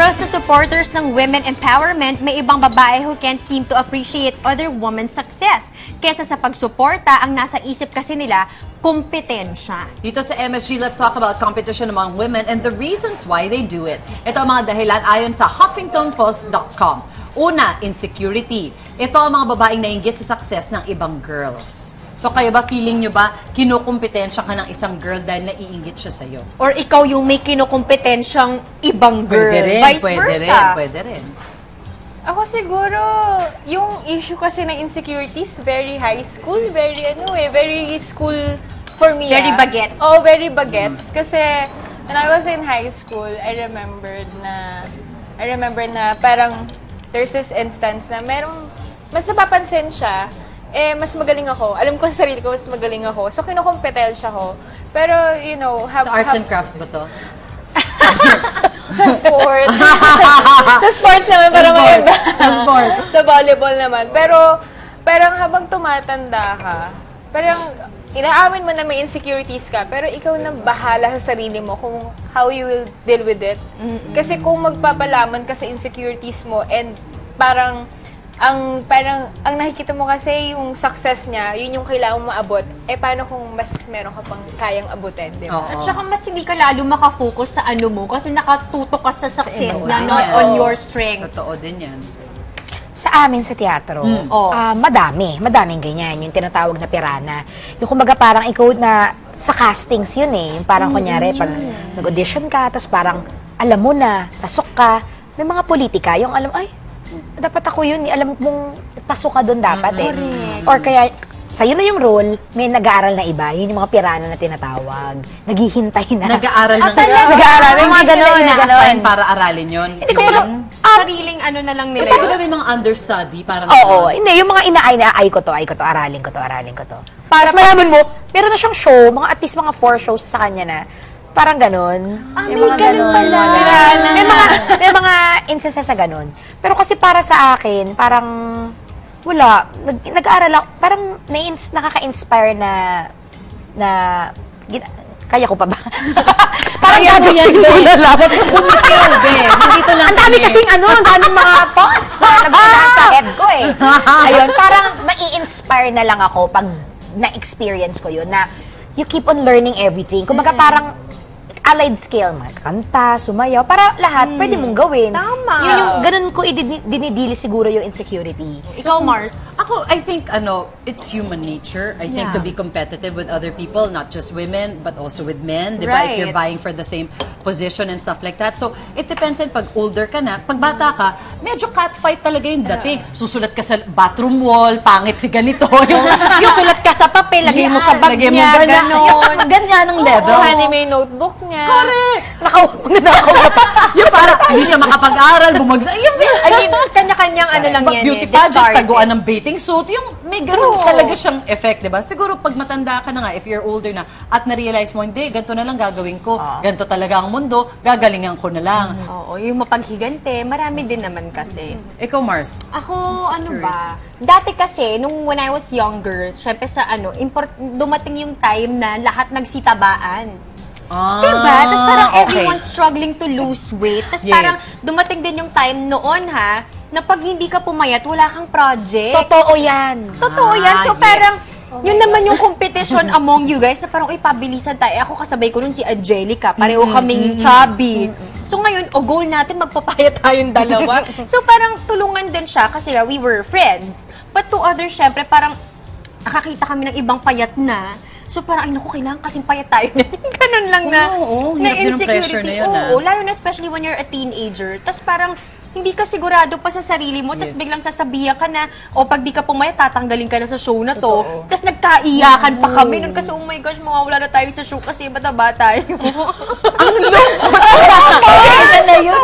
Pero sa supporters ng women empowerment, may ibang babae who can't seem to appreciate other women's success. Kesa sa pagsuporta, ang nasa isip kasi nila, kompetensya. Dito sa MSG, let's talk about competition among women and the reasons why they do it. Ito ang mga dahilan ayon sa HuffingtonPost.com. Una, insecurity. Ito ang mga babaeng nainggit sa success ng ibang girls. So kayo ba, feeling nyo ba, kinukumpetensya ka ng isang girl dahil naiinggit siya sa'yo? Or ikaw yung may kinukompetensyang ibang girl. Vice versa. Pwede rin. Ako siguro, yung issue kasi ng insecurities, very high school, very school for me. Very bagets. Oh, very bagets. Kasi when I was in high school, I remember na parang there's this instance na merong mas napapansin siya, mas magaling ako. Alam ko sa sarili ko, mas magaling ako. So, kinukompetensya ko. Pero, you know... Sa arts and crafts ba to? Sa sports. Sa sports naman, parang maganda. Sa sports. Sa volleyball naman. Pero, parang habang tumatanda ka, parang inaamin mo na may insecurities ka, pero ikaw na bahala sa sarili mo kung how you will deal with it. Kasi kung magpapalaman ka sa insecurities mo and parang ang nakikita mo kasi yung success niya, yun yung kailangan mo maabot. Paano kung mas meron ka pang kayang abutin, di ba? At saka mas hindi ka lalo makafocus sa ano mo kasi nakatutok ka sa success na not on your strengths. Totoo din yan. Sa amin sa teatro, madaming ganyan. Yung tinatawag na pirana. Yung kumbaga parang ikaw na sa castings yun eh. Yung parang kunyari, pag nag-audition ka, tapos parang alam mo na, pasok ka, may mga politika, yung alam, ay, dapat ako yun, alam mong pasok ka doon dapat eh. Or kaya, sa'yo na yung role, may nag-aaral na iba, yun yung mga pirana na tinatawag. Naghihintay na. Nag-aaral na. Nag-aaral. May mga gano'n. Ina-assign para aralin yun. Hindi ko sariling ano na lang nila. Kasi ko na may mga understudy, parang oo, hindi. Yung mga ay ko to, aralin ko to. Para malaman mo, meron na siyang show, mga at least mga 4 shows sa kanya na, parang ganun. May ganun pala. May mga instances sa ganun. Pero kasi para sa akin, parang wala. Nag-aaral lang. Parang nakaka-inspire na kaya ko pa ba? Parang gagawin ko na lang. Dito lang. Ang dami kasing ang daming mga thoughts na nagpuntahan sa head ko eh. Ayun, parang mai-inspire na lang ako pag na-experience ko yun na you keep on learning everything. Kumbaga parang allied skill, kanta, sumayaw, para lahat pwede mong gawin. Tama. Yun yung ganun ko dinidili siguro yung insecurity. Ikaw, Mars? Ako, I think, it's human nature. I think to be competitive with other people, not just women, but also with men. Di ba? If you're vying for the same position and stuff like that. So, it depends on pag older ka na, pag bata ka, medyo catfight talaga yung dating. Susulat ka sa bathroom wall, pangit si ganito. Yung sulat ka sa papel, lagay mo sa bag niya, gano'n. Ganyan ang level. Hani may notebook niya. Correct! Nakaupo na ako. Yung parang, hindi siya makapag-aral, bumagsak. I mean, kanya-kanyang ano lang yan. Beauty pageant, taguan ng bathing suit. Yung may ganun talaga siyang effect, di ba? Siguro pag matanda ka na nga, if you're older na, at na-realize mo, hindi, ganito na lang gagawin ko. Ganito talaga ang mundo, gagalingan ko na lang. Oo, yung mapaghigante, marami din naman kasi. Ikaw, Mars? Ako, ano ba? Dati kasi, when I was younger, syempre sa dumating yung time na lahat nagsitabaan. Diba? Tapos parang everyone's struggling to lose weight. Tapos parang dumating din yung time noon na pag hindi ka pumayat, wala kang project. Totoo yan. Totoo yan. So parang, yun naman yung competition among you guys. Na parang, pabilisan tayo. Ako kasabay ko nun si Angelica. Pareho kaming chubby. So ngayon, goal natin, magpapayat tayong dalawa. So parang tulungan din siya kasi we were friends. But to others, syempre, parang nakakita kami ng ibang payat na. So parang, naku, kailangan kasing payat tayo. Ganun lang na. Hirap din ang pressure na yun. Oo, lalo na especially when you're a teenager. Tapos parang, hindi ka sigurado pa sa sarili mo, tapos biglang sasabihan ka na, pag di ka pumayat, tatanggalin ka na sa show na to. Tapos nagkaiyakan pa kami nun kasi, oh my gosh, mawawala na tayo sa show kasi bata-bata tayo. Ang lungkot! Kaya na yun